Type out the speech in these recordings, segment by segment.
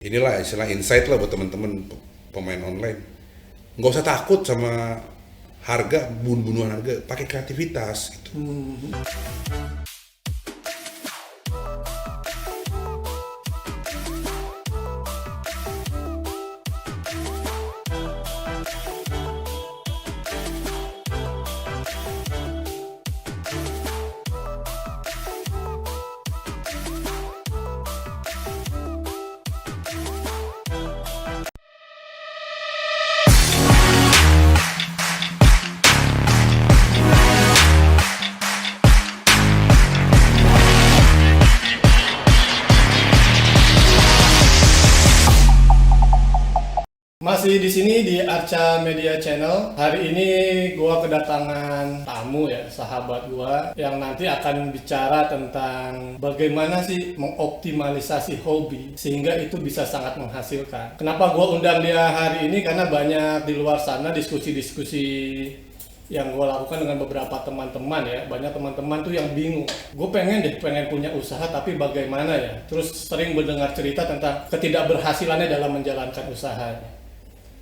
Inilah istilah insight lah buat teman-teman pemain online. Nggak usah takut sama harga, bunuh-bunuhan harga, pakai kreativitas gitu. Masih di sini di Arca Media Channel. Hari ini gua kedatangan tamu ya, sahabat gua yang nanti akan bicara tentang bagaimana sih mengoptimalisasi hobi sehingga itu bisa sangat menghasilkan. Kenapa gua undang dia hari ini? Karena banyak di luar sana diskusi-diskusi yang gue lakukan dengan beberapa teman-teman ya. Banyak teman-teman tuh yang bingung, gue pengen punya usaha tapi bagaimana ya, terus sering mendengar cerita tentang ketidakberhasilannya dalam menjalankan usahanya.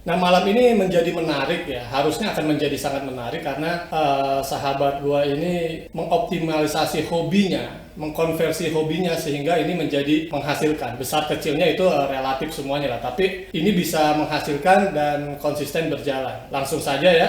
Nah, malam ini menjadi menarik ya, harusnya akan menjadi sangat menarik karena sahabat gue ini mengoptimalisasi hobinya, mengkonversi hobinya sehingga ini menjadi menghasilkan. Besar kecilnya itu relatif semuanya lah, tapi ini bisa menghasilkan dan konsisten berjalan. Langsung saja ya,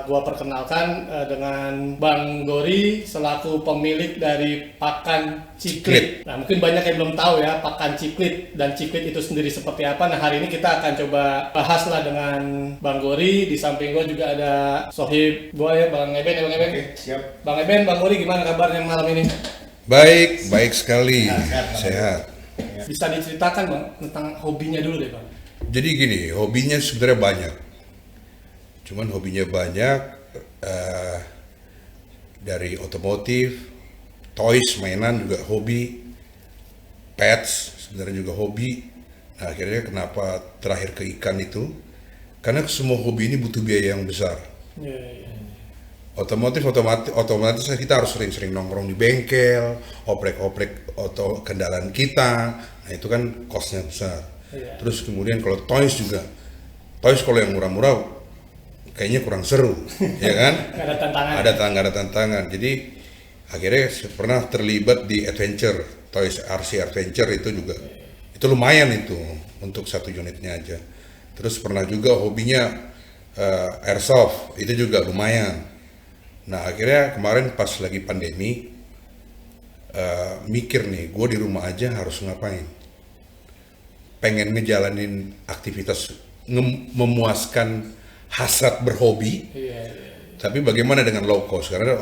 gue perkenalkan dengan Bang Gori selaku pemilik dari Pakan Ciklit. Nah, mungkin banyak yang belum tahu ya Pakan Ciklit dan Ciklit itu sendiri seperti apa. Nah, hari ini kita akan coba bahas lah dengan Bang Gori. Di samping gue juga ada sohib gue ya, Bang Eben. Bang Eben. Oke, siap. Bang Eben, Bang Gori gimana kabarnya malam ini? Baik, baik sekali, sehat. Bisa diceritakan Bang tentang hobinya dulu deh Bang. Jadi gini, hobinya sebenarnya banyak. Cuman hobinya banyak, dari otomotif, toys, mainan juga hobi, pets sebenarnya juga hobi. Nah, akhirnya kenapa terakhir ke ikan itu? Karena semua hobi ini butuh biaya yang besar. Iya. Otomotif otomatis kita harus sering-sering nongkrong di bengkel, oprek-oprek kendaraan kita. Nah, itu kan cost-nya besar. Iya. Terus kemudian kalau toys juga, toys kalau yang murah-murah kayaknya kurang seru, ya kan? Gak ada tantangan. Ada tantangan. Jadi akhirnya pernah terlibat di adventure, toys RC adventure itu juga. Itu lumayan itu untuk satu unitnya aja. Terus pernah juga hobinya airsoft, itu juga lumayan. Nah, akhirnya kemarin pas lagi pandemi mikir nih, gue di rumah aja harus ngapain? Pengen ngejalanin aktivitas memuaskan hasrat berhobi. Iya. Tapi bagaimana dengan low cost? Karena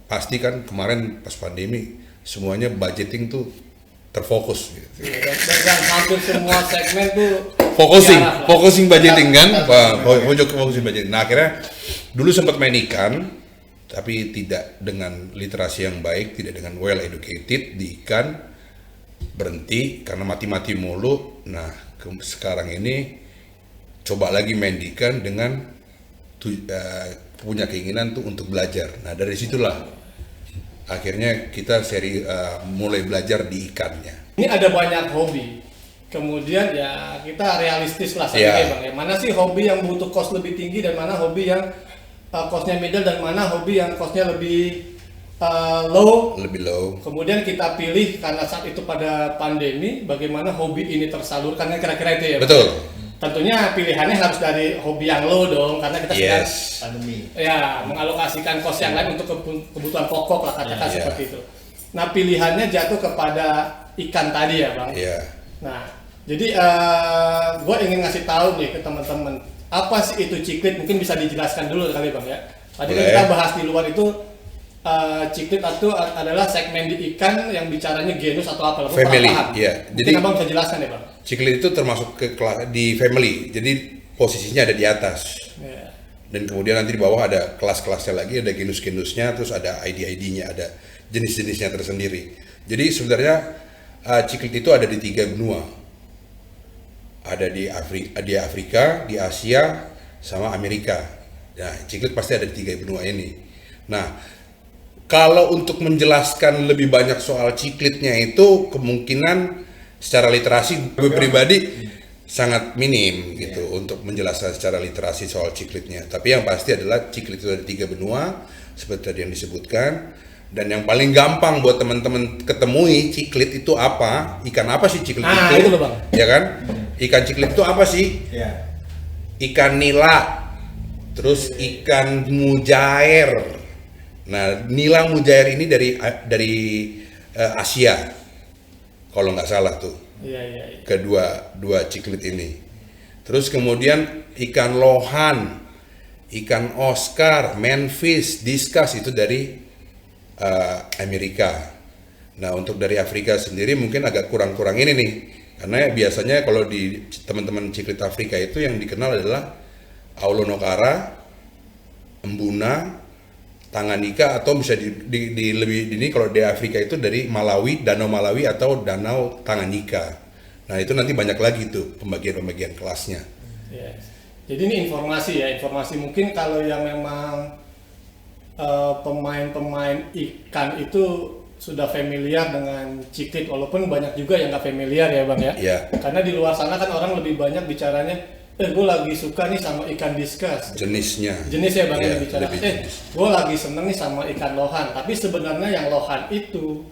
pasti kan kemarin pas pandemi semuanya budgeting tuh terfokus gitu. Dan hampir semua segmen tuh Focusing budgeting kan, focusing budgeting. Nah, akhirnya dulu sempat main ikan, tapi tidak dengan literasi yang baik, tidak dengan well educated di ikan, berhenti karena mati-mati mulu. Nah, sekarang ini coba lagi main di ikan dengan punya keinginan tuh untuk belajar. Nah, dari situlah akhirnya kita mulai belajar di ikannya. ini ada banyak hobi. Kemudian ya kita realistis lah saja ya Bang. Mana sih hobi yang butuh cost lebih tinggi dan mana hobi yang costnya middle dan mana hobi yang costnya lebih low. Lebih low. Kemudian kita pilih karena saat itu pada pandemi bagaimana hobi ini tersalurkan, kan kira-kira itu ya Bang? Betul. Tentunya pilihannya harus dari hobi yang low dong karena kita sedang Pandemi. ya mengalokasikan cost yang lain untuk kebutuhan pokok lah katakan seperti itu. Nah, pilihannya jatuh kepada ikan tadi ya Bang. Iya. Nah, jadi gue ingin ngasih tahu nih ke teman-teman apa sih itu ciklit, mungkin bisa dijelaskan dulu kali Bang ya. Tadi kan kita bahas di luar itu ciklit itu adalah segmen di ikan yang bicaranya genus atau apa? Family, iya. Jadi Abang bisa jelaskan ya Bang. Ciklit itu termasuk di family, jadi posisinya ada di atas. Ya. Dan kemudian nanti di bawah ada kelas-kelasnya lagi, ada genus-genusnya, terus ada ID-ID-nya, ada jenis-jenisnya tersendiri. Jadi sebenarnya ciklit itu ada di 3 benua. Ada di Afrika, di Asia, sama Amerika. Nah, ciklit pasti ada di 3 benua ini. Nah, kalau untuk menjelaskan lebih banyak soal ciklitnya itu kemungkinan secara literasi gue pribadi sangat minim gitu untuk menjelaskan secara literasi soal ciklitnya. Tapi yang pasti adalah ciklit itu ada 3 benua seperti tadi yang disebutkan, dan yang paling gampang buat teman-teman ketemui ciklit itu apa, ikan apa sih ciklit itu loh, Bang. ya kan? Ikan ciklit itu apa sih? Ikan nila, terus ikan mujair. Nah, nila mujair ini dari Asia kalau nggak salah tuh. Kedua ciklit ini. Terus kemudian ikan lohan, ikan Oscar, manfish, discus itu dari Amerika. Nah, untuk dari Afrika sendiri mungkin agak kurang ini nih, karena biasanya kalau di teman-teman ciklit Afrika itu yang dikenal adalah Aulonokara, Embuna, Tanganyika, atau bisa di lebih dini kalau di Afrika itu dari Malawi, Danau Malawi atau Danau Tanganyika. Nah, itu nanti banyak lagi tuh pembagian kelasnya. Jadi ini informasi mungkin kalau yang memang pemain-pemain ikan itu sudah familiar dengan ciklit, walaupun banyak juga yang nggak familiar ya, Bang ya. Karena di luar sana kan orang lebih banyak bicaranya, gue lagi suka nih sama ikan discus. Jenisnya ya, Bang, yang bicara. Gue lagi seneng nih sama ikan lohan. Tapi sebenarnya yang lohan itu,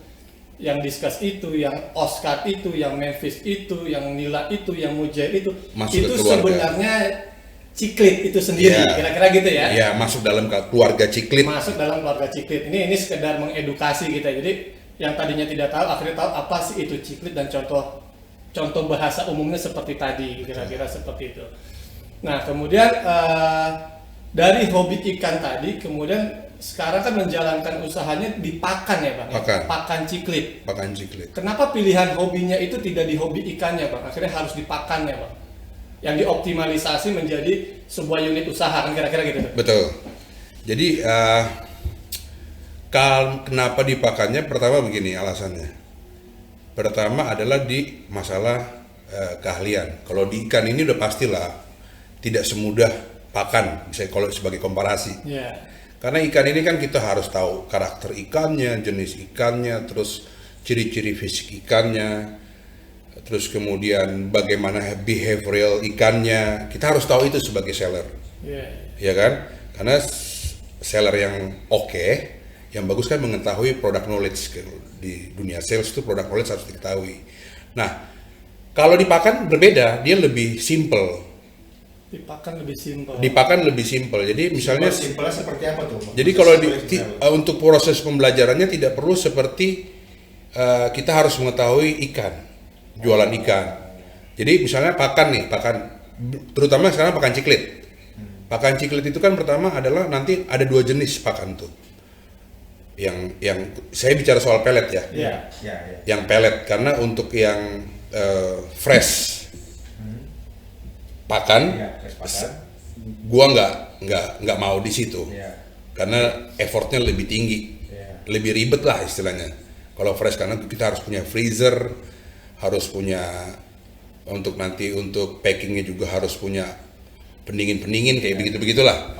yang discus itu, yang Oscar itu, yang manfish itu, yang nila itu, yang mujair itu sebenarnya ciklit itu sendiri, kira-kira gitu ya? Iya, masuk dalam keluarga ciklit. Ini sekedar mengedukasi kita. Jadi yang tadinya tidak tahu, akhirnya tahu apa sih itu ciklit, dan contoh bahasa umumnya seperti tadi, kira-kira seperti itu. Nah, kemudian dari hobi ikan tadi, kemudian sekarang kan menjalankan usahanya di pakan ya, Bang? Pakan ciklit. Kenapa pilihan hobinya itu tidak di hobi ikannya, Bang? Akhirnya harus di pakannya, Bang? Yang dioptimalisasi menjadi sebuah unit usaha, kan kira-kira gitu? Betul. Jadi kenapa di pakannya? Pertama begini alasannya. Pertama adalah di masalah keahlian. Kalau di ikan ini udah pastilah tidak semudah pakan, misalnya kalau sebagai komparasi. Karena ikan ini kan kita harus tahu karakter ikannya, jenis ikannya, terus ciri-ciri fisik ikannya, terus kemudian bagaimana behavioral ikannya. Kita harus tahu itu sebagai seller, ya kan? Karena seller yang yang bagus kan mengetahui product knowledge. Di dunia sales itu product knowledge harus diketahui. Nah, kalau di pakan berbeda, dia lebih simple. Di pakan lebih simple. Jadi misalnya simpelnya seperti apa tuh? Jadi kalau untuk proses pembelajarannya tidak perlu seperti kita harus mengetahui jualan ikan. Jadi misalnya pakan, terutama sekarang pakan ciklit. Pakan ciklit itu kan pertama adalah nanti ada 2 jenis pakan tuh. Yang saya bicara soal pelet ya. Yang pelet, karena untuk yang fresh pakan, gua nggak mau di situ, karena effortnya lebih tinggi, lebih ribet lah istilahnya. Kalau fresh, karena kita harus punya freezer, harus punya untuk packingnya juga harus punya pendingin kayak begitulah.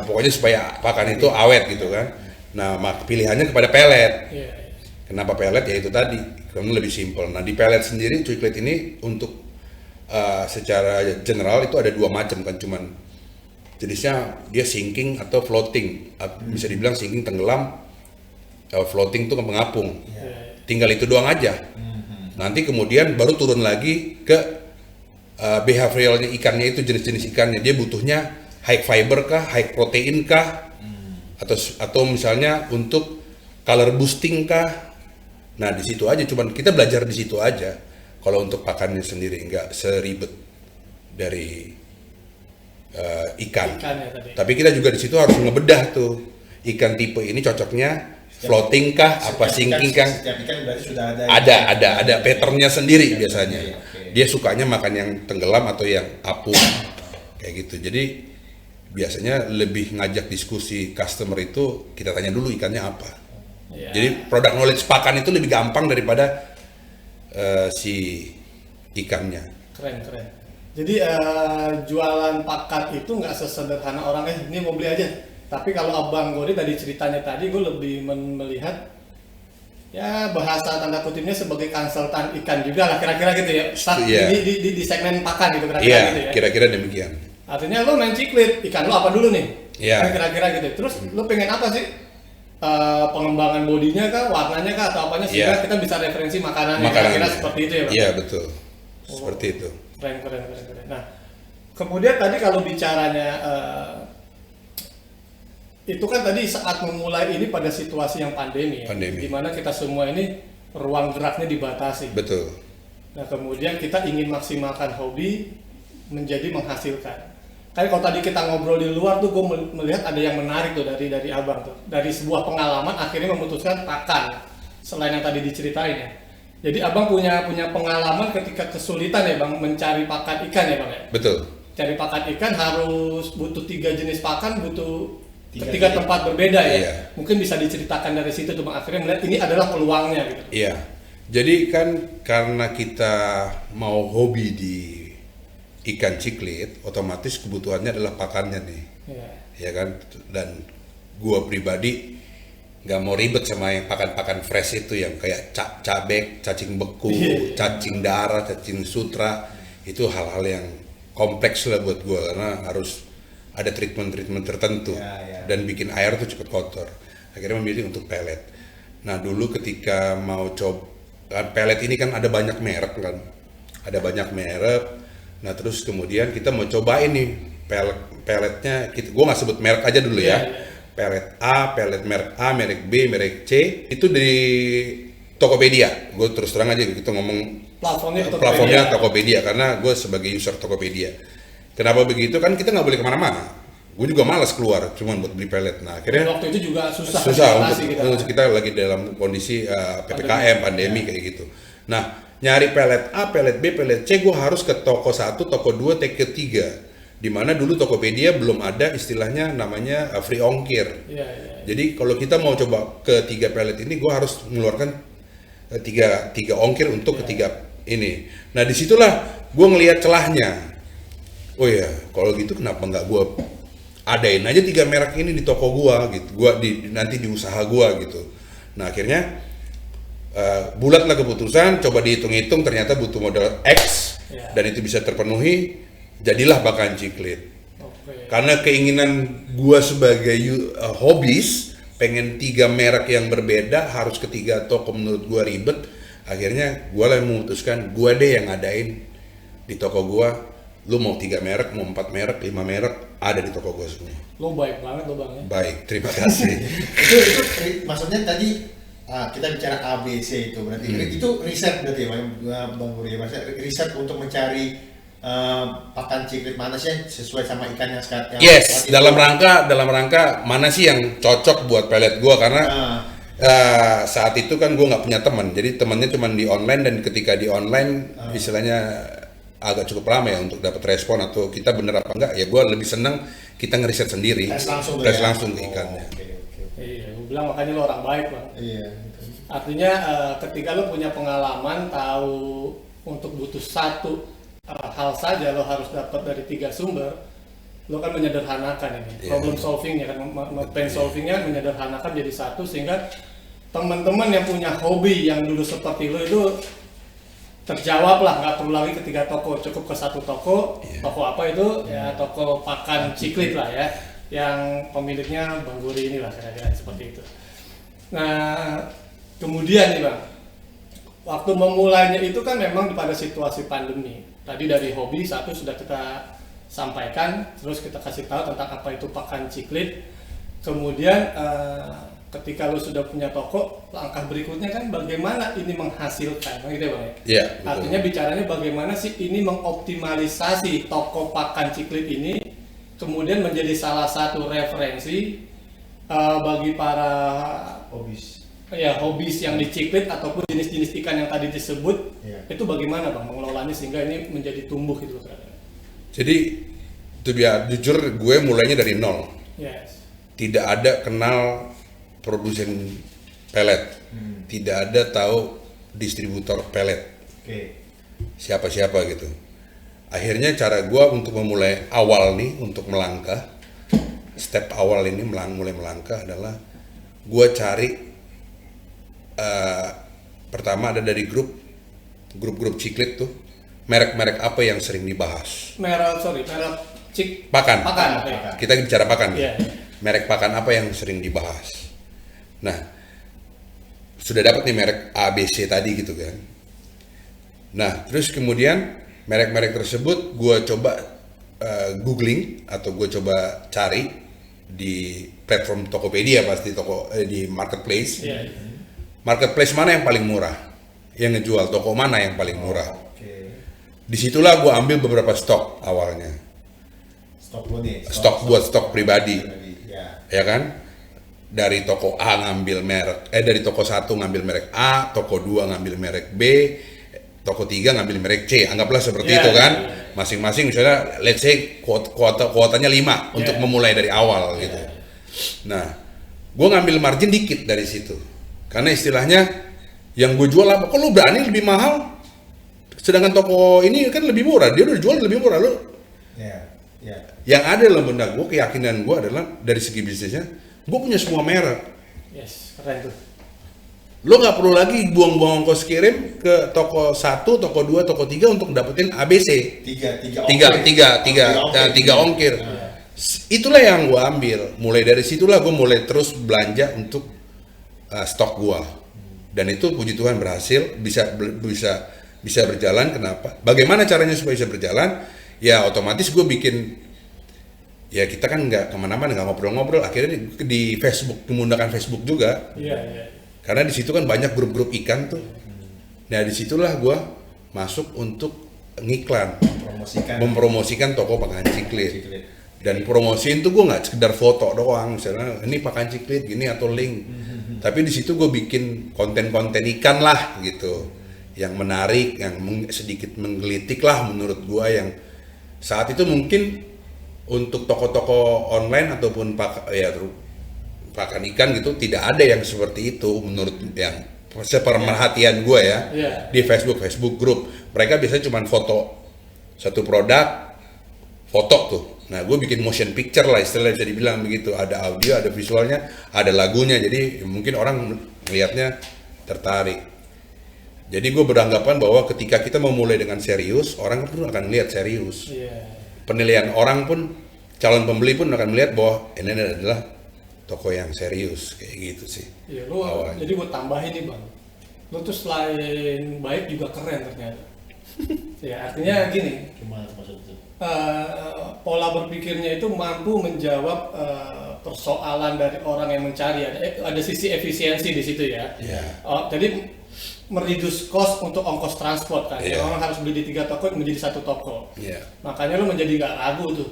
Pokoknya supaya pakan itu awet gitu kan. Nah, pilihannya kepada pelet. Kenapa pelet? Ya itu tadi, karena lebih simpel. Nah, di pelet sendiri ciklit ini untuk secara general itu ada 2 macam kan, cuman jenisnya dia sinking atau floating. Bisa dibilang sinking tenggelam, floating itu mengapung. Tinggal itu doang aja. Nanti kemudian baru turun lagi ke behavioralnya ikannya, itu jenis-jenis ikannya. Dia butuhnya high fiber kah, high protein kah, atau misalnya untuk color boosting kah. Nah, di situ aja, cuman kita belajar di situ aja. Kalau untuk pakannya sendiri nggak seribet dari ikan. Tapi kita juga di situ harus ngebedah tuh ikan tipe ini cocoknya floating kah, apa sinking kah? Setiap ikan berarti sudah ada patternnya sendiri biasanya. Dia sukanya makan yang tenggelam atau yang apung kayak gitu. Jadi biasanya lebih ngajak diskusi customer itu, kita tanya dulu ikannya apa. Jadi product knowledge pakan itu lebih gampang daripada si ikannya. Keren. Jadi jualan pakan itu nggak sesederhana orang ini mau beli aja. Tapi kalau Abang Gori tadi ceritanya tadi, gue lebih melihat ya bahasa tanda kutipnya sebagai konsultan ikan juga lah kira-kira gitu ya. Iya. Di segmen pakan gitu kira-kira Iya, gitu ya. kira-kira demikian. Artinya lo main ciklit, ikan lo apa dulu nih? Iya. Kan kira-kira gitu. Terus lo pengen apa sih? Pengembangan bodinya kah, warnanya kah, atau apanya sehingga Iya. kita bisa referensi makanannya Makanannya. kira-kira seperti itu ya, Bang? Iya, betul. Seperti itu. Keren. Nah, kemudian tadi kalau bicaranya itu kan tadi saat memulai ini pada situasi yang pandemi, ya, Pandemi. di mana kita semua ini ruang geraknya dibatasi. Betul. Nah, kemudian kita ingin maksimalkan hobi menjadi menghasilkan. Kan kalau tadi kita ngobrol di luar tuh, gue melihat ada yang menarik tuh dari abang tuh, dari sebuah pengalaman akhirnya memutuskan pakan. Selain yang tadi diceritain ya. Jadi abang punya pengalaman ketika kesulitan ya bang mencari pakan ikan ya bang ya. Betul. Cari pakan ikan harus butuh 3 jenis pakan, butuh Tiga ketiga jenis. tempat berbeda ya. Iya. Mungkin bisa diceritakan dari situ tuh bang, akhirnya melihat ini adalah peluangnya gitu. Iya. Jadi kan karena kita mau hobi di ikan ciklit, otomatis kebutuhannya adalah pakannya nih. Iya. Ya kan? Dan gua pribadi nggak mau ribet sama yang pakan-pakan fresh itu yang kayak cabek, cacing beku, Iya. cacing darah, cacing sutra. Itu hal-hal yang kompleks lah buat gua karena harus ada treatment tertentu Ya. dan bikin air tuh cepet kotor. Akhirnya memilih untuk pellet. Nah dulu ketika mau coba pellet ini kan ada banyak merek kan, ada banyak merek. Nah terus kemudian kita mau cobain nih pelletnya, gua nggak sebut merek aja dulu ya. Iya. Pellet A, pellet merek A, merek B, merek C itu di Tokopedia. Gue terus terang aja gitu ngomong platformnya Tokopedia karena gue sebagai user Tokopedia. Kenapa begitu kan kita nggak boleh kemana-mana. Gue juga malas keluar cuman buat beli pellet. Nah akhirnya Waktu itu juga susah untuk gitu. kita lagi dalam kondisi PPKM pandemi kayak gitu. Nah nyari pellet A, pellet B, pellet C gue harus ke toko 1, toko 2, toko 3. Di mana dulu Tokopedia belum ada istilahnya namanya free ongkir. Iya. Jadi kalau kita mau coba ke 3 pellet ini gue harus mengeluarkan tiga ongkir untuk ketiga ini. Nah disitulah gue ngelihat celahnya. Oh ya, kalau gitu kenapa nggak gue adain aja 3 merek ini di toko gue gitu. Nanti di usaha gue gitu. Nah akhirnya bulatlah keputusan. Coba dihitung-hitung ternyata butuh modal X dan itu bisa terpenuhi. Jadilah pakan ciklit. Oke. Karena keinginan gue sebagai hobis pengen 3 merek yang berbeda harus ke 3 toko menurut gue ribet. Akhirnya gue lah yang memutuskan gue deh yang ngadain di toko gue. Lu mau 3 merek, mau 4 merek, 5 merek ada di toko gue semua. Lo baik banget lo bang ya. Baik, terima kasih. itu maksudnya tadi kita bicara A B C itu berarti itu riset berarti ya Bang Guri, maksudnya riset untuk mencari pakan ciklit mana sih yang sesuai sama ikan yang sekarang. Yes, dalam rangka mana sih yang cocok buat pellet gue karena saat itu kan gue nggak punya teman, jadi temannya cuma di online dan ketika di online istilahnya agak cukup lama ya untuk dapat respon atau kita bener apa enggak ya gue lebih senang kita ngeriset sendiri, tes langsung ke ikannya. Iya, gue bilang makanya lo orang baik bang. Iya. Artinya ketika lo punya pengalaman tahu untuk butuh satu hal saja lo harus dapat dari 3 sumber, lo kan menyederhanakan ini problem solvingnya kan, pain solvingnya menyederhanakan jadi satu sehingga teman-teman yang punya hobi yang dulu seperti lo itu terjawab lah, nggak perlu lagi ke 3 toko, cukup ke 1 toko. Toko apa itu ya, toko pakan ciklit lah ya, yang pemiliknya Bang Guri inilah kira-kira seperti itu. Nah kemudian nih bang, waktu memulainya itu kan memang pada situasi pandemi. Tadi dari hobi satu sudah kita sampaikan, terus kita kasih tahu tentang apa itu pakan ciklit. Kemudian ketika lo sudah punya toko, langkah berikutnya kan bagaimana ini menghasilkan, gitu ya bang? Iya. Artinya bicaranya bagaimana sih ini mengoptimalisasi toko pakan ciklit ini, kemudian menjadi salah satu referensi bagi para hobis yang diciklit ataupun jenis-jenis ikan yang tadi disebut. Itu bagaimana bang mengelolanya sehingga ini menjadi tumbuh gitu. Jadi itu biar jujur gue mulainya dari nol. Yes. Tidak ada kenal produsen pellet, tidak ada tahu distributor pellet. Siapa-siapa gitu. Akhirnya cara gue untuk memulai awal nih untuk melangkah, step awal ini mulai melangkah adalah gue cari pertama ada dari grup ciklit tuh, merek-merek apa yang sering dibahas. Merek Pakan. oke. Kita bicara pakan. Iya. Merek pakan apa yang sering dibahas. Nah, sudah dapat nih merek ABC tadi gitu kan. Nah, terus kemudian merek-merek tersebut gue coba googling atau gue coba cari di platform Tokopedia, pasti di marketplace. Iya. Marketplace mana yang paling murah? Yang ngejual toko mana yang paling murah? Oke. Disitulah gue ambil beberapa stok awalnya. Stok lo nih. Stok pribadi. Ya. Ya kan? Dari toko A ngambil dari toko 1 ngambil merek A, toko 2 ngambil merek B, toko 3 ngambil merek C. Anggaplah seperti itu kan. Masing-masing misalnya let's say kuotanya 5 untuk memulai dari awal gitu. Nah, gue ngambil margin dikit dari situ. Karena istilahnya yang gue jual apa? Kok lu berani lebih mahal? Sedangkan toko ini kan lebih murah, dia udah jual lebih murah lu. Ya. Yang ada dalam benak gue, keyakinan gue adalah dari segi bisnisnya, gue punya semua merek. Yes, keren tuh. Lo nggak perlu lagi buang-buang ongkos kirim ke toko 1, toko 2, toko 3 untuk dapetin ABC. Tiga ongkir. Itulah yang gue ambil. Mulai dari situlah gue mulai terus belanja untuk stok gue. Dan itu puji Tuhan berhasil, bisa berjalan. Kenapa? Bagaimana caranya supaya bisa berjalan? Ya otomatis gue bikin, ya kita kan nggak kemana-mana, nggak ngobrol-ngobrol. Akhirnya di Facebook, menggunakan Facebook juga. Iya. Karena di situ kan banyak grup-grup ikan tuh. Nah disitulah gue masuk untuk ngiklan, mempromosikan toko pakan ciklit. Dan promosiin tuh gue nggak sekedar foto doang, misalnya ini pakan ciklit gini atau link. Tapi di situ gue bikin konten-konten ikan lah gitu, yang menarik, yang sedikit menggelitik lah menurut gue, yang saat itu mungkin untuk toko-toko online ataupun pakan ikan gitu tidak ada yang seperti itu menurut yang seperhatian gue ya. Di Facebook grup mereka biasanya cuma foto satu produk, foto tuh. Nah gue bikin motion picture lah istilahnya, bisa dibilang begitu, ada audio, ada visualnya, ada lagunya, jadi mungkin orang melihatnya tertarik. Jadi gue beranggapan bahwa ketika kita memulai dengan serius, orang pun akan melihat serius. Penilaian orang pun, calon pembeli pun akan melihat bahwa ini adalah toko yang serius, kayak gitu sih. Iya, jadi gue tambahin nih bang, lu tuh selain baik juga keren ternyata. Ya artinya gini, Gimana maksudnya? Pola berpikirnya itu mampu menjawab persoalan dari orang yang mencari. Ada sisi efisiensi di situ ya. Jadi mereduce cost untuk ongkos transport kan. Orang harus beli di 3 toko menjadi 1 toko. Makanya lu menjadi nggak ragu tuh.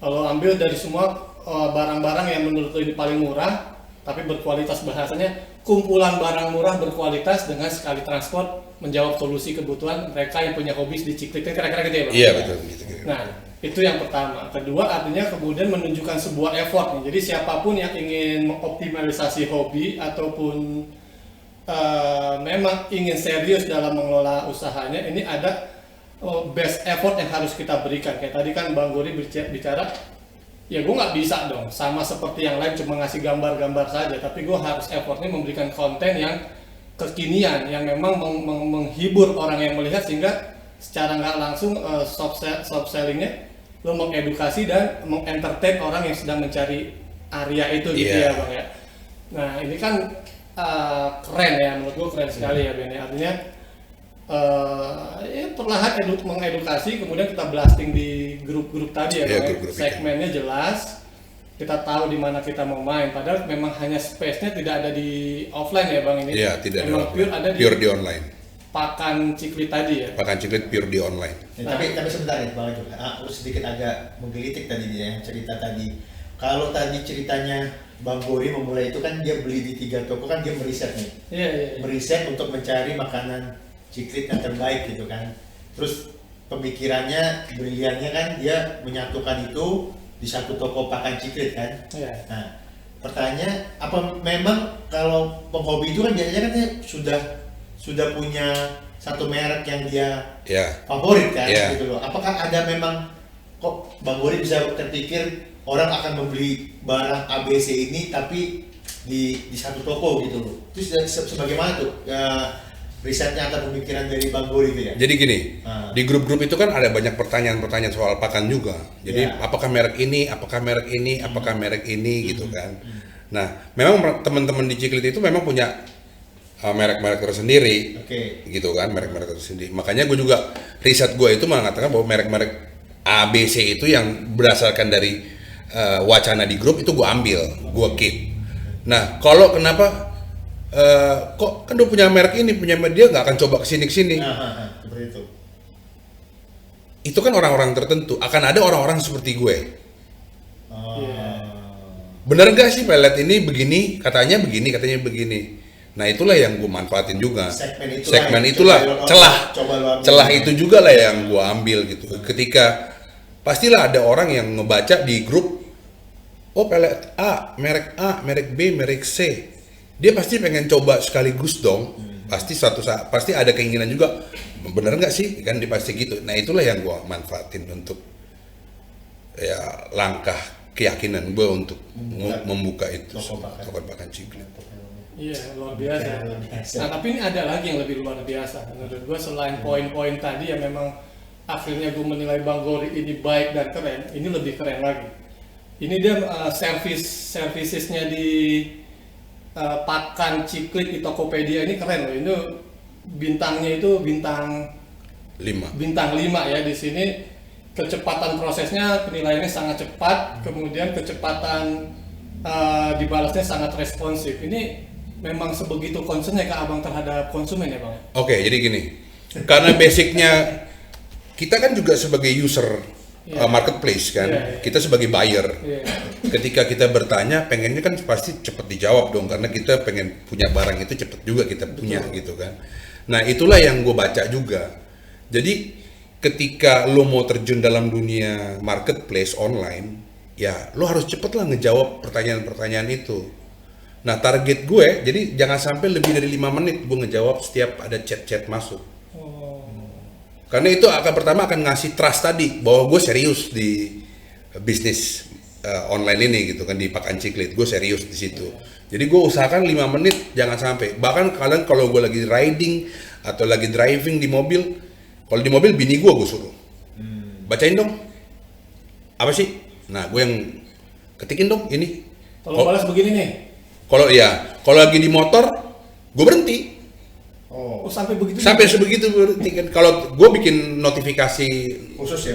Kalau ambil dari semua barang-barang yang menurut lu ini paling murah, tapi berkualitas, bahasanya kumpulan barang murah berkualitas dengan sekali transport menjawab solusi kebutuhan mereka yang punya hobi di ciklit, kira-kira gitu ya Bang? Iya betul. Nah itu yang pertama. Kedua artinya kemudian menunjukkan sebuah effort nih. Jadi siapapun yang ingin mengoptimalisasi hobi ataupun memang ingin serius dalam mengelola usahanya, ini ada best effort yang harus kita berikan. Kayak tadi kan Bang Gori bicara, ya gue nggak bisa dong sama seperti yang lain cuma ngasih gambar-gambar saja, tapi gue harus effortnya memberikan konten yang kekinian, yang memang menghibur orang yang melihat, sehingga secara nggak langsung soft sellingnya lo mengedukasi dan mengentertain orang yang sedang mencari area itu gitu ya Bang ya. Nah ini kan keren ya, menurut gue keren sekali ya Ben. Artinya perlahan mengedukasi, kemudian kita blasting di grup-grup tadi ya Bang ya. Segmennya jelas, kita tahu di mana kita mau main. Padahal memang hanya space-nya tidak ada di offline ya Bang ini. Iya, tidak memang ada. Pure di online. Pakan ciklit tadi ya. Pakan ciklit pure di online. Tapi sebentar ya Bang, sedikit agak menggelitik tadi yang cerita tadi. Kalau tadi ceritanya Bang Gori memulai itu kan dia beli di 3 toko, kan dia meriset nih. Iya. Meriset untuk mencari makanan ciklit yang terbaik gitu kan. Terus pemikirannya, briliannya kan dia menyatukan itu di 1 toko pakan ciklit kan. Nah, pertanyaannya apa memang kalau penghobi itu kan biasanya kan dia sudah punya satu merek yang dia favorit kan gitu loh. Apakah ada memang kok Bang Gori bisa terpikir orang akan membeli barang ABC ini tapi di satu toko gitu loh. Terus sebagaimana tuh risetnya atau pemikiran dari Bang Gori itu ya? Jadi gini, Ah. di grup-grup itu kan ada banyak pertanyaan-pertanyaan soal pakan juga. Jadi Ya. apakah merek ini, apakah merek ini, apakah merek ini gitu kan. Nah, memang teman-teman di Ciklit itu memang punya merek-merek tersendiri. Oke. Gitu kan, merek-merek tersendiri. Makanya gue juga, riset gue itu mengatakan bahwa merek-merek ABC itu yang berdasarkan dari wacana di grup itu gue ambil, gue keep. Nah, kalau kenapa kok kan dia punya merek ini, punya merek, dia nggak akan coba kesini-kesini. Seperti itu. Itu kan orang-orang tertentu, akan ada orang-orang seperti gue. Oh. Bener gak sih pelet ini begini, katanya begini. Nah itulah yang gue manfaatin juga. Segmen Itulah coba lo ambil. celah itu juga lah yang gue ambil gitu. Ketika pastilah ada orang yang ngebaca di grup, oh pelet A, merek B, merek C. Dia pasti pengen coba sekaligus dong. Pasti suatu saat pasti ada keinginan juga. Bener nggak sih? Kan dia pasti gitu. Nah itulah yang gue manfaatin untuk ya langkah keyakinan gue untuk membuka itu toko pakan Ciklit. Iya, luar biasa. Luar biasa. Nah, tapi ini ada lagi yang lebih luar biasa. Menurut gue selain poin-poin tadi yang memang akhirnya gue menilai Bang Gori ini baik dan keren, ini lebih keren lagi. Ini dia servicesnya di pakan Ciklit di Tokopedia ini keren loh. Ini bintangnya itu bintang 5. 5 ya di sini. Kecepatan prosesnya penilaiannya sangat cepat, kemudian kecepatan dibalasnya sangat responsif. Ini memang sebegitu concernnya ke abang terhadap konsumen ya bang? Oke, jadi gini, karena basicnya kita kan juga sebagai user marketplace kan, kita sebagai buyer. Ketika kita bertanya, pengennya kan pasti cepat dijawab dong, karena kita pengen punya barang itu cepat juga kita punya gitu kan. Nah itulah yang gue baca juga. Jadi ketika lo mau terjun dalam dunia marketplace online, ya lo harus cepet lah ngejawab pertanyaan-pertanyaan itu. Nah target gue, jadi jangan sampai lebih dari 5 menit gue ngejawab setiap ada chat-chat masuk. Karena itu pertama akan ngasih trust tadi, bahwa gue serius di bisnis online ini gitu kan, di pakan Ciklit, gue serius di situ. Jadi gue usahakan 5 menit jangan sampai. Bahkan kalian kalau gue lagi riding atau lagi driving di mobil, kalau di mobil bini gue suruh, bacain dong, apa sih? Nah gue yang ketikin dong ini. Kalau balas begini nih. Kalau lagi di motor, gue berhenti. Oh sampai begitu? Sampai sebegitu berhenti kan. Kalau gue bikin notifikasi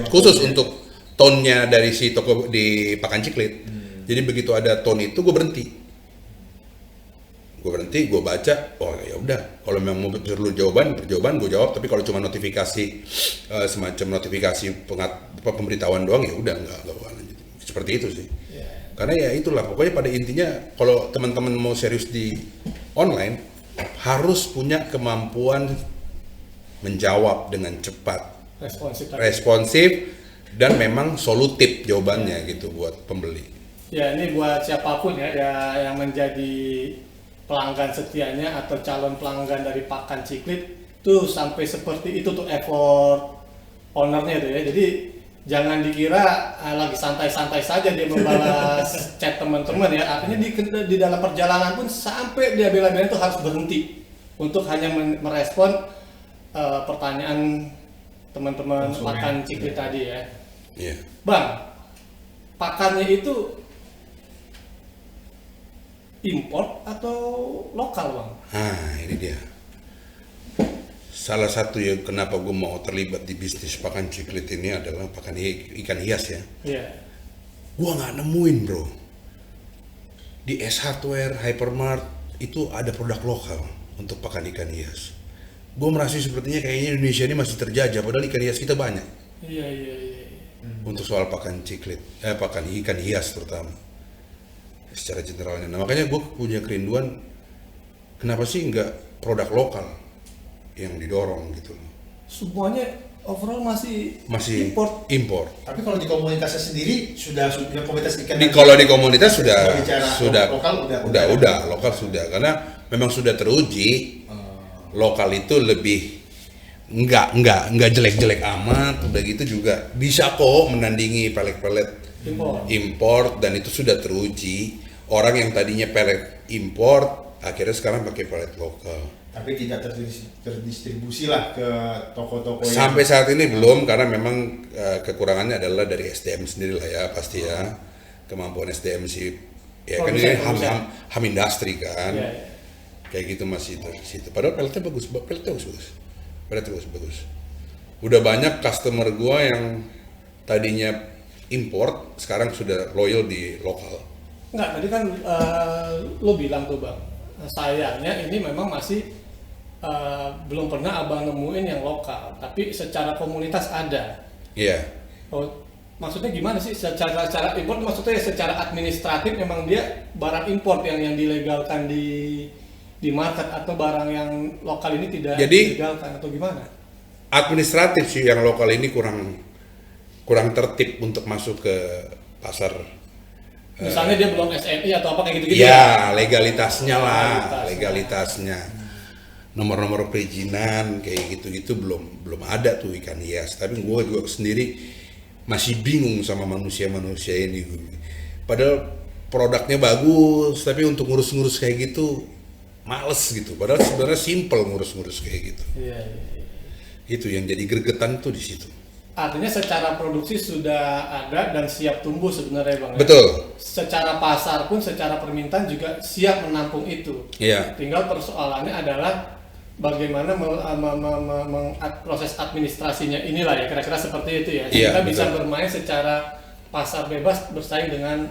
khusus untuk tone-nya dari si toko di pakan Ciklit. Jadi begitu ada tone itu gue berhenti. Gue baca, oh ya udah. Kalau memang mau perlu jawaban gue jawab. Tapi kalau cuma notifikasi semacam notifikasi pemberitahuan doang ya udah nggak lanjut. Seperti itu sih. Karena ya itulah pokoknya pada intinya kalau teman-teman mau serius di online harus punya kemampuan menjawab dengan cepat, responsif dan memang solutif jawabannya gitu buat pembeli. Ya ini buat siapapun ya yang menjadi pelanggan setianya atau calon pelanggan dari pakan Ciklit tuh sampai seperti itu tuh effort ownernya tuh ya. Jadi jangan dikira lagi santai-santai saja dia membalas chat teman-teman ya. Artinya di dalam perjalanan pun sampai dia bela-belain itu harus berhenti untuk hanya merespon pertanyaan teman-teman pakan Ciklit tadi ya. Iya. Bang, pakannya itu import atau lokal bang? Nah ini dia. Salah satu yang kenapa gue mau terlibat di bisnis pakan Ciklit ini adalah pakan ikan hias ya. Iya. Gue nggak nemuin bro. Di S Hardware, Hypermart itu ada produk lokal untuk pakan ikan hias. Gue merasa sepertinya kayaknya Indonesia ini masih terjajah, padahal ikan hias kita banyak. Iya. Untuk soal pakan Ciklit, pakan ikan hias terutama. Secara generalnya. Nah makanya gue punya kerinduan, kenapa sih nggak produk lokal yang didorong gitu loh. Semuanya overall masih import. Tapi kalau di komunitasnya sendiri sudah komunitas ikan. Kalau di komunitas sudah lokal lokal sudah karena memang sudah teruji. Lokal itu lebih nggak jelek-jelek amat, udah gitu juga bisa kok menandingi pelet-pelet import dan itu sudah teruji. Orang yang tadinya pelet import, akhirnya sekarang pakai pelet lokal. Tapi tidak terdistribusi lah ke toko-toko yang Sampai saat ini belum, karena memang kekurangannya adalah dari SDM sendiri lah ya, pasti ya. Kemampuan SDM sih, ya kan ini ham industri kan. Iya, iya. Kayak gitu masih itu di situ. Padahal peletnya bagus. Peletnya bagus. Udah banyak customer gua yang tadinya import, sekarang sudah loyal di lokal. Enggak, tadi kan lo bilang tuh Bang, sayangnya ini memang masih belum pernah abang nemuin yang lokal, tapi secara komunitas ada. Iya. Oh, maksudnya gimana sih secara import? Maksudnya secara administratif memang dia barang import yang dilegalkan di market, atau barang yang lokal ini tidak dilegalkan atau gimana? Administratif sih yang lokal ini kurang tertib untuk masuk ke pasar. Misalnya dia belum SNI atau apa kayak gitu-gitu Ya, legalitasnya lah, legalitasnya. Nomor-nomor perizinan kayak gitu-gitu belum ada tuh ikan hias. Tapi gue juga sendiri masih bingung sama manusia-manusia ini. Padahal produknya bagus, tapi untuk ngurus-ngurus kayak gitu males gitu. Padahal sebenarnya simple ngurus-ngurus kayak gitu. Iya. Itu yang jadi gregetan tuh di situ. Artinya secara produksi sudah ada dan siap tumbuh sebenarnya Bang. Betul. Secara pasar pun, secara permintaan juga siap menampung itu. Iya. Tinggal persoalannya adalah bagaimana proses administrasinya inilah ya, kira-kira seperti itu ya. Iya, Kita bisa betul. bermain secara pasar bebas bersaing dengan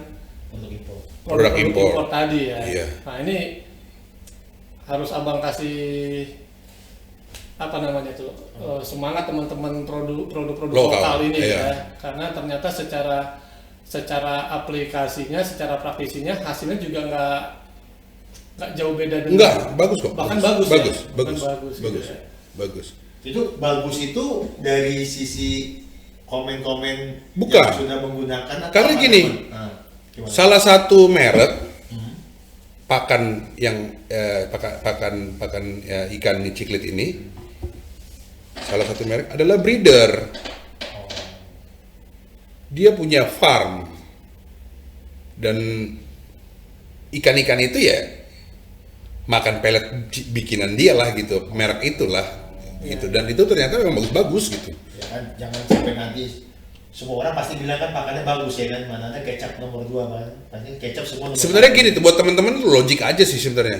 Produk impor. impor tadi ya. Iya. Nah ini harus abang kasih apa namanya tuh semangat teman-teman produk lokal ini iya. ya, karena ternyata secara aplikasinya, secara praktisinya hasilnya juga nggak jauh beda dengan Enggak, bagus kok. bahkan bagus Bagus. ya. Bagus. itu bagus itu dari sisi komen-komen Bukan. yang sudah menggunakan atau Karena apa, gini, teman? Gimana? Salah satu merek pakan yang pakan ikan ciclet ini, salah satu merek adalah breeder. Dia punya farm dan ikan-ikan itu ya makan pelet bikinan dia lah gitu, merek itulah gitu, dan itu ternyata memang bagus-bagus gitu. Ya kan, jangan sampai nanti semua orang pasti bilang kan pakannya bagus ya kan, mana ada kecap nomor 2 kan, pasti kecap semua nomor Sebenarnya 1. gini tuh buat teman-teman tuh logik aja sih sebenarnya.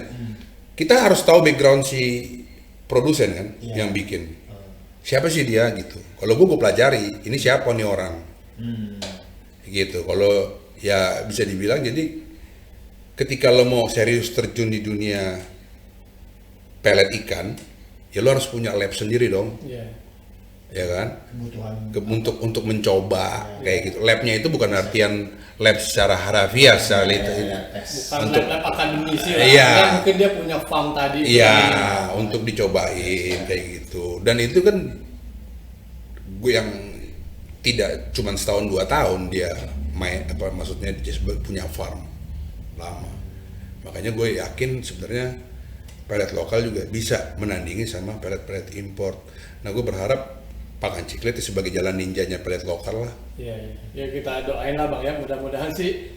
Kita harus tahu background si produsen kan Iya. yang bikin. Siapa sih dia gitu. Kalau gue pelajari, ini siapa nih orang. Gitu. Kalau ya bisa dibilang, jadi ketika lo mau serius terjun di dunia pelet ikan, ya lo harus punya lab sendiri dong. Iya. Ya kan? Kebutuhan Untuk mencoba kayak gitu. Labnya itu bukan artian lab secara harafiah secara itu. Bukan Untuk- lab akademisi lah. Iya. Ya, mungkin dia punya farm tadi. Iya, untuk dicobain kayak gitu. Dan itu kan gue yang tidak cuma setahun 2 tahun dia main maksudnya dia punya farm lama. Makanya gue yakin sebenarnya pelet lokal juga bisa menandingi sama pelet-pelet import. Nah, gue berharap pakan ciclet sebagai jalan ninjanya pelet lokal lah. Iya, ya kita doain lah Bang ya, mudah-mudahan sih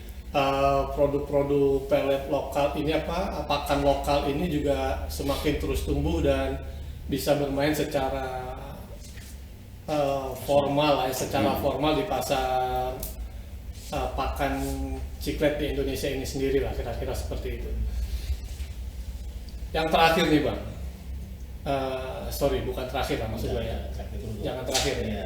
produk-produk pelet lokal ini pakan lokal ini juga semakin terus tumbuh dan bisa bermain secara formal lah, secara formal di pasar pakan ciclet di Indonesia ini sendiri lah, kira-kira seperti itu. Yang terakhir nih Bang, sorry bukan terakhir lah maksud gue ya, jangan terakhir ya.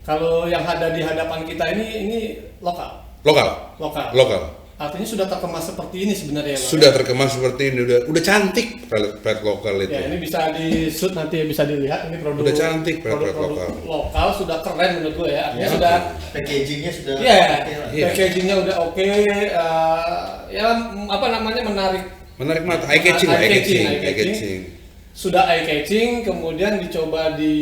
Kalau yang ada di hadapan kita ini lokal. Lokal. Artinya sudah terkemas seperti ini sebenarnya ya Bang? Sudah terkemas seperti ini, udah cantik pelet lokal itu. Ya ini bisa di shoot nanti bisa dilihat, ini produk Udah cantik pelet produk lokal. lokal sudah keren menurut gue ya. Artinya Ya, sudah packagingnya sudah iya, oke lah. Iya. packagingnya udah oke, ya apa namanya menarik. Menarik mata, eye catching. Sudah eye catching, kemudian dicoba di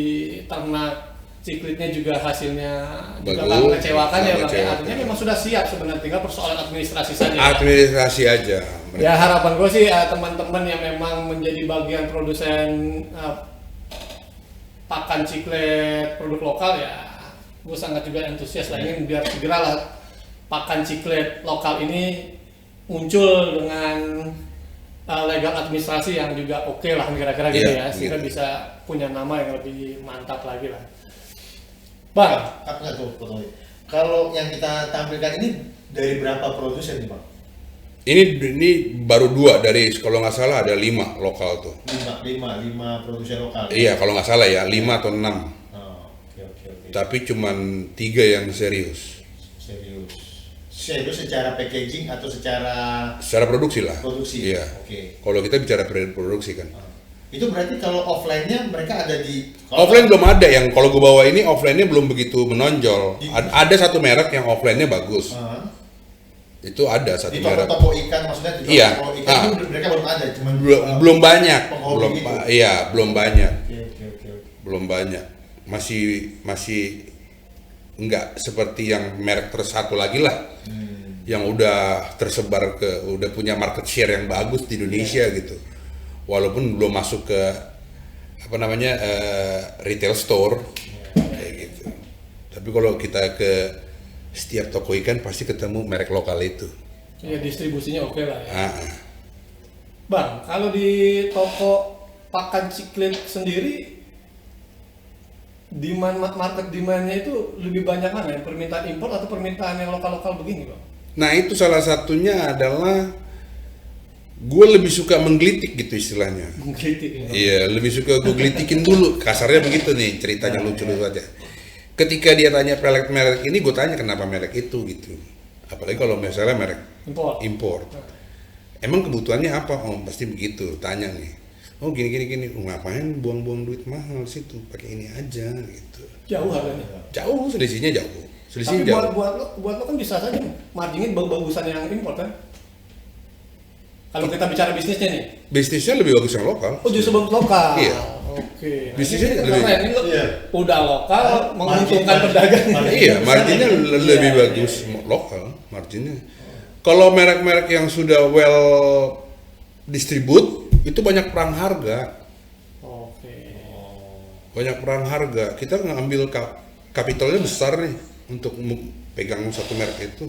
ternak ciklitnya juga hasilnya juga Bagus, nggak mengecewakan ya Bang. Ya, mengecewakan. artinya memang sudah siap sebenarnya, tinggal persoalan administrasi saja. Administrasi aja. Ya harapan gue sih teman-teman yang memang menjadi bagian produsen pakan ciklet produk lokal ya, gue sangat juga antusias lah ingin biar segeralah pakan ciklet lokal ini muncul dengan legal administrasi yang juga oke lah kira-kira gitu Iya, ya, sehingga gitu. bisa punya nama yang lebih mantap lagi lah. Bang, Enggak tuh potong. Kalau yang kita tampilkan ini dari berapa produsen nih Bang? Ini baru 2 dari, kalau nggak salah ada 5 lokal tuh. 5 produsen lokal. Iya, kalau nggak salah ya 5 atau 6. Oh, oke. Tapi cuman 3 yang serius. Serius secara packaging atau secara Secara produksi lah. produksi? Iya. Oke. Kalau kita bicara produksi kan. Itu berarti kalau offline-nya mereka ada di Offline belum ada, yang kalau gue bawa ini offline-nya belum begitu menonjol. Ada satu merek yang offline-nya bagus. Itu ada satu di merek. toko-toko ikan, maksudnya di Iya. toko ikan itu mereka belum ada, cuman Belum banyak. penghobi Belum gitu. iya, belum banyak. Oke. Belum banyak. Masih enggak seperti yang merek tersatu lagi lah. Yang udah tersebar udah punya market share yang bagus di Indonesia gitu. Walaupun belum masuk ke retail store kayak gitu. Tapi kalau kita ke setiap toko ikan pasti ketemu merek lokal itu. ya distribusinya oke lah ya. Nah, Bang, kalau di toko pakan ciklit sendiri market demand-nya itu lebih banyak mana ya? Permintaan impor atau permintaan yang lokal-lokal begini, Bang? nah itu salah satunya adalah gue lebih suka menggelitik gitu istilahnya. Menggelitik ya. Iya, lebih suka gue gelitikin dulu. Kasarnya begitu nih, ceritanya lucu-lucu aja. Ketika dia tanya merek ini, gue tanya kenapa merek itu gitu. Apalagi kalau misalnya merek impor. Emang kebutuhannya apa? Oh, pasti begitu. Tanya nih. Oh, gini. Ngapain buang-buang duit mahal situ? Pakai ini aja gitu. Jauh harganya. Jauh, selisihnya jauh. Tapi Selisihnya jauh. buat lo kan bisa saja marginnya bagusan yang impor kan? Kalau kita bicara bisnisnya nih. Bisnisnya lebih bagus yang lokal. Oh, justru bagus lokal. Iya. Oke. Bisnisnya Ini lebih- keren. Ini lo Iya. udah lokal, menguntungkan Margin- pedagang. Iya, marginnya lebih Iya, bagus lokal, marginnya. Kalau merek-merek yang sudah well distribute itu banyak perang harga, Oke. banyak perang harga. Kita ngambil kapitalnya besar nih untuk pegang satu merek itu.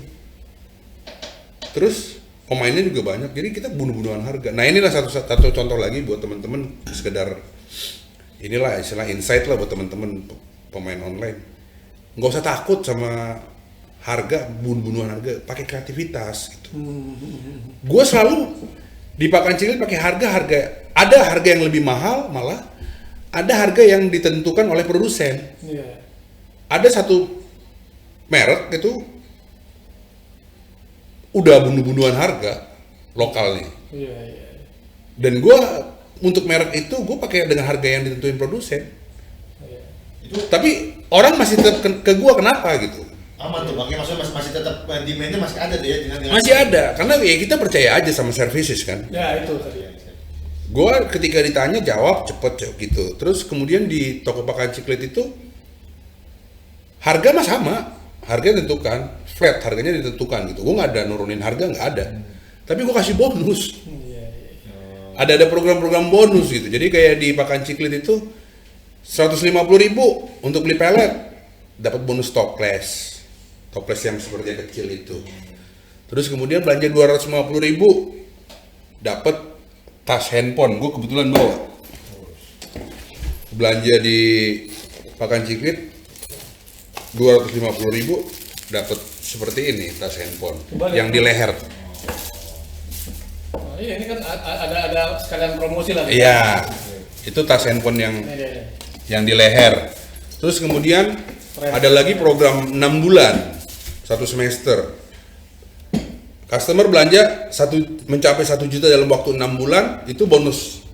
Terus pemainnya juga banyak, jadi kita bunuh-bunuhan harga. Nah inilah satu contoh lagi buat teman-teman, sekedar inilah istilah insight lah buat teman-teman pemain online. Nggak usah takut sama harga, bunuh-bunuhan harga, pakai kreativitas gitu. Gue selalu di pakan ciklit pakai harga, ada harga yang lebih mahal, malah ada harga yang ditentukan oleh produsen. Iya. Ada satu merek itu udah bunuh-bunuhan harga lokalnya. Iya. Dan gue untuk merek itu gue pakai dengan harga yang ditentuin produsen. Iya. Tapi orang masih tetap ke gue, kenapa gitu? Aman tuh, makanya maksudnya masih tetap demand-nya masih ada tuh ya dengan Masih ada, karena ya kita percaya aja sama services kan. Ya itu tadi. Gue ketika ditanya jawab cepet gitu. Terus kemudian di toko pakan ciklit itu harga mah sama, harga ditentukan, flat harganya ditentukan gitu. Gue nggak ada nurunin harga, nggak ada. Tapi gue kasih bonus. Iya. Ada program-program bonus gitu. Jadi kayak di pakan ciklit itu 150.000 untuk beli pelet dapat bonus toples yang seperti yang kecil itu. Terus kemudian belanja 250.000 dapat tas handphone. Gue kebetulan bawa. Belanja di pakan ciklit 250.000 dapat seperti ini tas handphone Kebalik. yang di leher. Oh, iya ini kan ada sekalian promosi lah. Iya, itu tas handphone yang Iya. di leher. Terus kemudian ada lagi program 6 bulan, 1 semester. Customer belanja mencapai 1 juta dalam waktu 6 bulan, itu bonus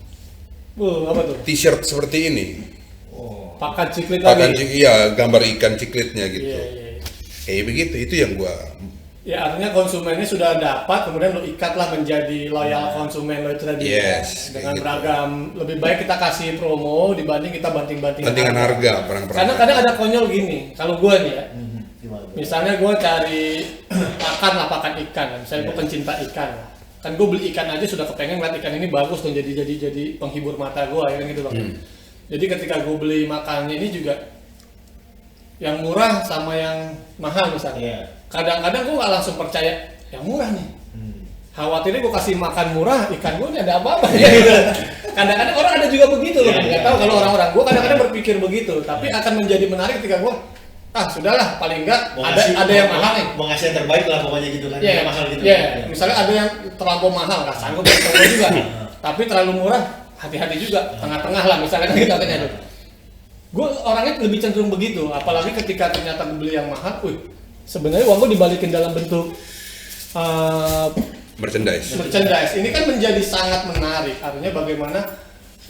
Apa tuh? t-shirt seperti ini. Pakan ciklit Pakan lagi. iya, gambar ikan ciklitnya gitu. Iya. Kayak begitu, itu yang gua. Ya artinya konsumennya sudah dapat, kemudian lo ikatlah menjadi loyal konsumen lo itu tadi. Yes, Dengan kayak gitu. beragam, lebih baik kita kasih promo dibanding kita banting-bantingan Bantingan harga, perang-perang. Karena kadang ada konyol gini, kalau gue nih ya, Gimana? misalnya gue cari pakan ikan, misalnya gue pencinta ikan, kan gue beli ikan aja sudah kepengen ngeliat ikan ini bagus tuh jadi penghibur mata gue ya kan gitu bang. Jadi ketika gue beli makannya ini juga yang murah sama yang mahal misalnya. Iya. Kadang-kadang gue nggak langsung percaya yang murah nih. khawatirnya gue kasih makan murah, ikan gue nggak ada apa-apa ya gitu. Kadang-kadang orang ada juga begitu loh, nggak tahu kalau orang-orang. Gue kadang-kadang berpikir begitu, tapi akan menjadi menarik ketika gue sudahlah, paling enggak ada yang mahal nih. Mau ngasih yang terbaik lah pokoknya gitu kan. Iya, mahal gitu. Misalnya ada yang terlampau mahal, nggak sanggup bertemu juga. Tapi terlalu murah, hati-hati juga. Tengah-tengah lah, misalnya gitu katanya tuh. Gue orangnya lebih cenderung begitu, apalagi ketika ternyata beli yang mahal, sebenarnya uang gue dibalikin dalam bentuk Merchandise. Ini kan menjadi sangat menarik. Artinya bagaimana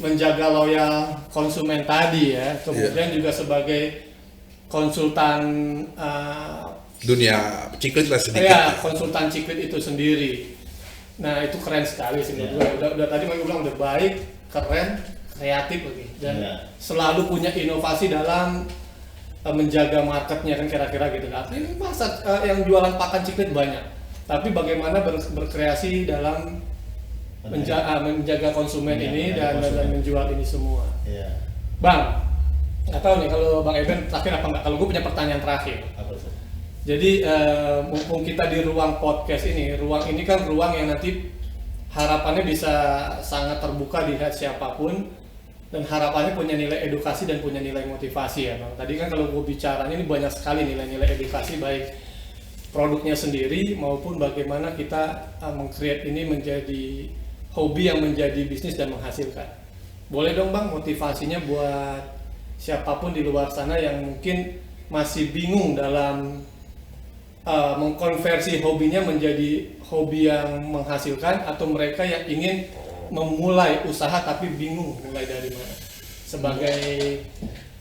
menjaga loyal konsumen tadi ya. Kemudian juga sebagai konsultan dunia ciklit lah sedikit. Ya, konsultan ciklit itu sendiri. Nah, itu keren sekali sih menurut gue. Udah tadi gue bilang udah baik, keren, kreatif lagi. Dan selalu punya inovasi dalam menjaga marketnya kan kira-kira gitu. Nah, ini masa yang jualan pakan ciklit banyak. Tapi bagaimana berkreasi dalam menjaga konsumen ini dan menjual ini semua. Bang, nggak tahu nih kalau Bang Eben terakhir apa enggak. Kalau gue punya pertanyaan terakhir. Jadi mumpung kita di ruang podcast ini, ruang ini kan ruang yang nanti harapannya bisa sangat terbuka dilihat siapapun dan harapannya punya nilai edukasi dan punya nilai motivasi ya Bang. Tadi kan kalau gue bicaranya ini banyak sekali nilai-nilai edukasi baik produknya sendiri maupun bagaimana kita meng-create ini menjadi hobi yang menjadi bisnis dan menghasilkan. Boleh dong Bang motivasinya buat siapapun di luar sana yang mungkin masih bingung dalam mengkonversi hobinya menjadi hobi yang menghasilkan atau mereka yang ingin memulai usaha tapi bingung mulai dari mana. Sebagai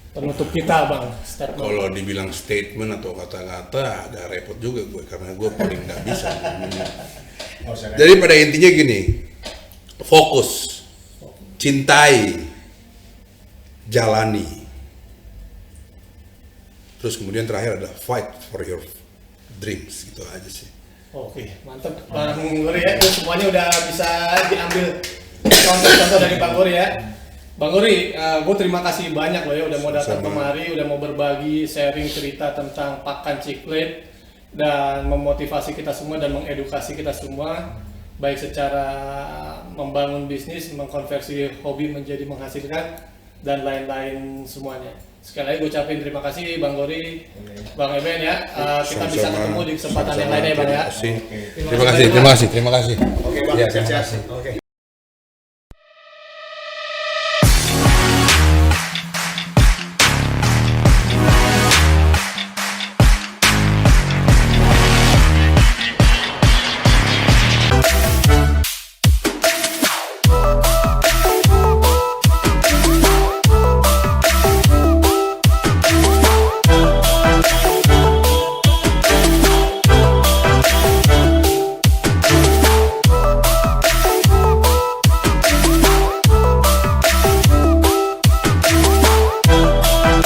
penutup kita Bang, kalau dibilang statement atau kata-kata agak repot juga gue karena gue paling nggak bisa. Jadi pada intinya gini, fokus, cintai, jalani, terus kemudian terakhir ada fight for your dreams, gitu aja sih. Oke, mantap Bang Gori ya, itu semuanya udah bisa diambil contoh-contoh dari Bang Gori ya. Bang Gori, gue terima kasih banyak loh ya udah mau datang kemari, udah mau berbagi, sharing cerita tentang pakan ciklit dan memotivasi kita semua dan mengedukasi kita semua baik secara membangun bisnis, mengkonversi hobi menjadi menghasilkan dan lain-lain semuanya. Sekali lagi gue ucapin terima kasih Bang Gori, Bang Eben ya. Kita bisa ketemu di kesempatan yang lainnya Bang ya. Terima kasih. Oke Bang, sehat-sehat. Oke.